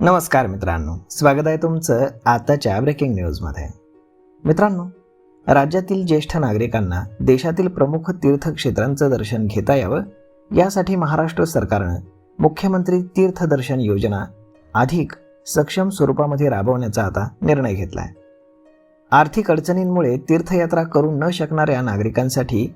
नमस्कार मित्रांनो, स्वागत आहे तुमचं आताच्या ब्रेकिंग न्यूजमध्ये. मित्रांनो, राज्यातील ज्येष्ठ नागरिकांना देशातील प्रमुख तीर्थक्षेत्रांचं दर्शन घेता यावं यासाठी महाराष्ट्र सरकारनं मुख्यमंत्री तीर्थदर्शन योजना अधिक सक्षम स्वरूपामध्ये राबवण्याचा आता निर्णय घेतला आहे. आर्थिक अडचणींमुळे तीर्थयात्रा करू न शकणाऱ्या नागरिकांसाठी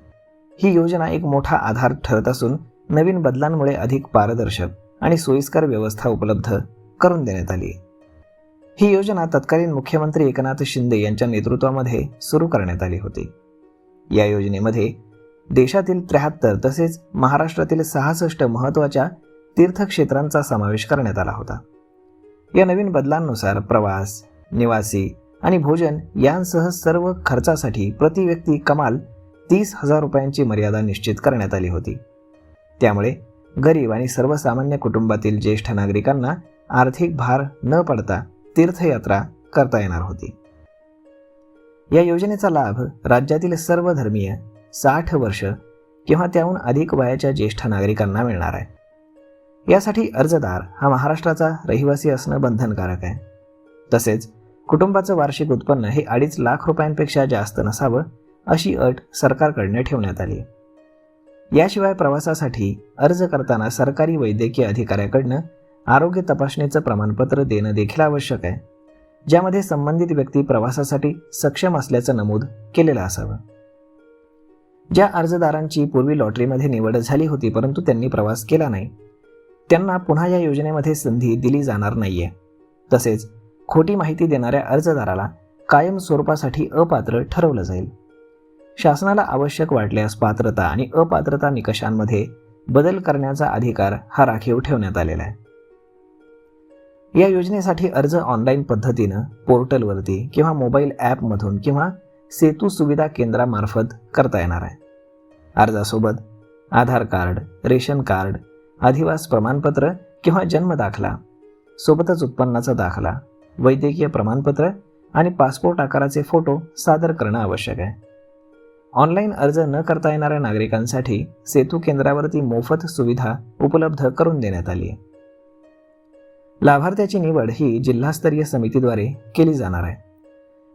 ही योजना एक मोठा आधार ठरत असून नवीन बदलांमुळे अधिक पारदर्शक आणि सोयीस्कर व्यवस्था उपलब्ध करून देण्यात आली. ही योजना तत्कालीन मुख्यमंत्री एकनाथ शिंदे यांच्या नेतृत्वामध्ये सुरू करण्यात आली होती. या योजनेमध्ये देशातील 73 तसेच महाराष्ट्रातील 66 महत्त्वाच्या तीर्थक्षेत्रांचा समावेश करण्यात आला होता. या नवीन बदलांनुसार प्रवास, निवासी आणि भोजन यांसह सर्व खर्चासाठी प्रति व्यक्ती कमाल 30,000 रुपयांची मर्यादा निश्चित करण्यात आली होती. त्यामुळे गरीब आणि सर्वसामान्य कुटुंबातील ज्येष्ठ नागरिकांना आर्थिक भार न पडता तीर्थयात्रा करता येणार होती. या योजनेचा लाभ राज्यातील सर्व धर्मीय 60 वर्ष किंवा त्याहून अधिक वयाच्या ज्येष्ठ नागरिकांना मिळणार आहे. यासाठी अर्जदार हा महाराष्ट्राचा रहिवासी असणं बंधनकारक आहे. तसेच कुटुंबाचं वार्षिक उत्पन्न हे 2.5 लाख रुपयांपेक्षा जास्त नसावं अशी अट सरकारकडनं ठेवण्यात आली. याशिवाय प्रवासासाठी अर्ज करताना सरकारी वैद्यकीय अधिकाऱ्याकडनं आरोग्य तपासणीचं प्रमाणपत्र देणं देखील आवश्यक आहे, ज्यामध्ये संबंधित व्यक्ती प्रवासासाठी सक्षम असल्याचं नमूद केलेलं असावं. ज्या अर्जदारांची पूर्वी लॉटरीमध्ये निवड झाली होती परंतु त्यांनी प्रवास केला नाही, त्यांना पुन्हा या योजनेमध्ये संधी दिली जाणार नाहीये. तसेच खोटी माहिती देणाऱ्या अर्जदाराला कायम स्वरूपासाठी अपात्र ठरवलं जाईल. शासनाला आवश्यक वाटल्यास पात्रता आणि अपात्रता निकषांमध्ये बदल करण्याचा अधिकार हा राखीव ठेवण्यात आलेला आहे. या योजनेसाठी अर्ज ऑनलाईन पद्धतीनं पोर्टलवरती किंवा मोबाईल ॲपमधून किंवा सेतू सुविधा केंद्रामार्फत करता येणार आहे. अर्जासोबत आधार कार्ड, रेशन कार्ड, अधिवास प्रमाणपत्र किंवा जन्म दाखला, सोबतच उत्पन्नाचा दाखला, वैद्यकीय प्रमाणपत्र आणि पासपोर्ट आकाराचे फोटो सादर करणं आवश्यक आहे. ऑनलाईन अर्ज न करता येणाऱ्या नागरिकांसाठी सेतू केंद्रावरती मोफत सुविधा उपलब्ध करून देण्यात आली आहे. लाभार्थ्याची निवड ही जिल्हास्तरीय समितीद्वारे केली जाणार आहे.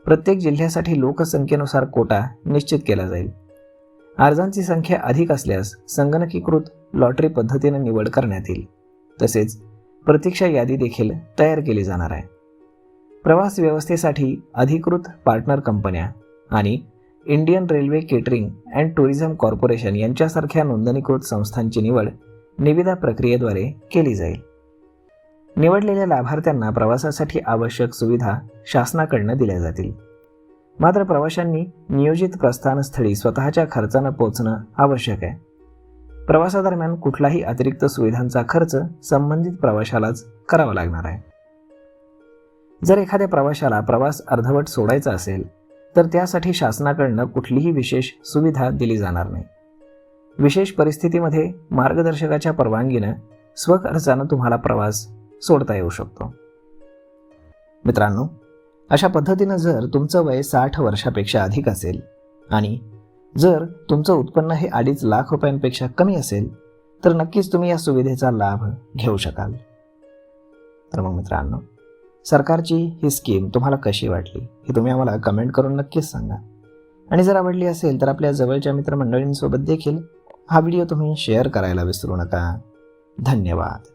प्रत्येक जिल्ह्यासाठी लोकसंख्येनुसार कोटा निश्चित केला जाईल. अर्जांची संख्या अधिक असल्यास संगणकीकृत लॉटरी पद्धतीने निवड करण्यात येईल. तसेच प्रतीक्षा यादी देखील तयार केली जाणार आहे. प्रवास व्यवस्थेसाठी अधिकृत पार्टनर कंपन्या आणि Indian railway catering and tourism corporation यांच्यासारख्या नोंदणीकृत संस्थांची निवड निविदा प्रक्रियेद्वारे केली जाईल. निवडलेल्या लाभार्थ्यांना प्रवासासाठी आवश्यक सुविधा शासनाकडून दिल्या जातील. मात्र प्रवाशांनी नियोजित प्रस्थानस्थळी स्वतःच्या खर्चानं पोहोचणं आवश्यक आहे. प्रवासादरम्यान कुठलाही अतिरिक्त सुविधांचा खर्च संबंधित प्रवाशालाच करावा लागणार आहे. जर एखाद्या प्रवाशाला प्रवास अर्धवट सोडायचा असेल तर त्यासाठी शासनाकडून कुठलीही विशेष सुविधा दिली जाणार नाही. विशेष परिस्थितीमध्ये मार्गदर्शकाच्या परवानगीनं स्वखर्चानं तुम्हाला प्रवास सोडता येऊ शकतो. मित्रांनो, अशा पद्धतीनं जर तुमचं वय 60 वर्षापेक्षा अधिक असेल आणि जर तुमचं उत्पन्न हे 2.5 लाख रुपयांपेक्षा कमी असेल तर नक्कीच तुम्ही या सुविधेचा लाभ घेऊ शकाल. तर मग मित्रांनो, सरकारची ही स्कीम तुम्हाला कशी वाटली हे तुम्ही आम्हाला कमेंट करून नक्कीच सांगा. आणि जर आवडली असेल तर आपल्या जवळच्या मित्रमंडळींसोबत देखील हा व्हिडिओ तुम्ही शेअर करायला विसरू नका. धन्यवाद.